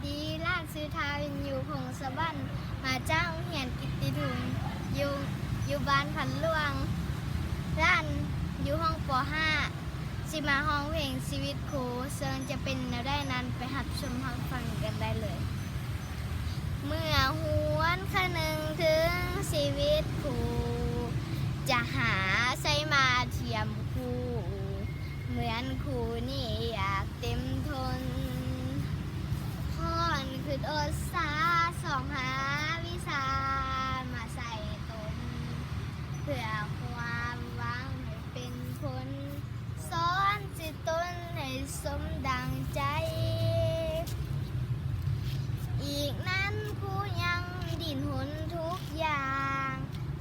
ดีร้านซื้อทาวินอยู่พงสะบั้นมาเจ้าเหียนกิตติทุนอยู่บ้านพันหลวงร้านอยู่ห้องป .5 สิมาห้องเพลงชีวิตครูเซิงจะเป็นแนวได้นั้นไปหัดชมหัดฟังกันได้เลย เมื่อหวนคนึงถึงชีวิตครูจะหาใช้มาเทียมครูเหมือนครูนี่อยากเต็มทนพ่อนคืออดสาส่องหาวิชามาใส่ตนเพื่อความหวังให้เป็นผลสอนจิตตนให้สมดังใจอีกนั้นครูยังดิ้นหนทุกอย่าง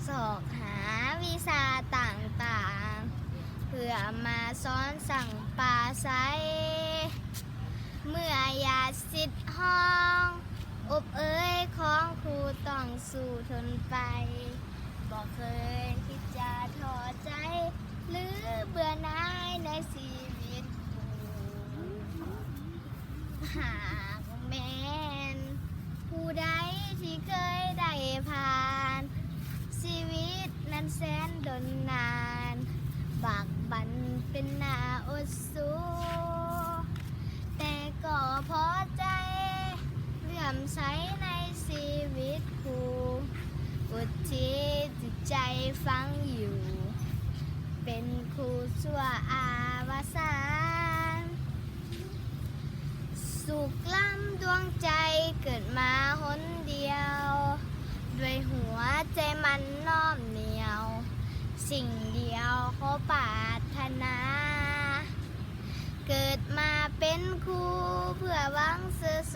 สอกหาวิชาต่างๆเพื่อมาสอนสั่งป่าใสเมื่อยาสิทธิ์ห้องอบเอ้ยของครูต้องสู้ทนไปบอกเคยคิดจะท้อใจหรือเบื่อหน่ายในชีวิตครูหากแม้นผู้ใดที่เคยได้ผ่านชีวิตนั้นแสนดนนานบากบั่นเป็นหน้าอดสู้แต่ก็พอใจเลื่อมใสในชีวิตครูอุทิศจิตใจฟังอยู่เป็นครูชั่วอาวสานสุขล้ำดวงใจเกิดมาหนเดียวด้วยหัวใจมันน้อมเหนียวสิ่งเดียวขอปรารถนาเกิดมาเป็นครูเพื่อหวังสื่อส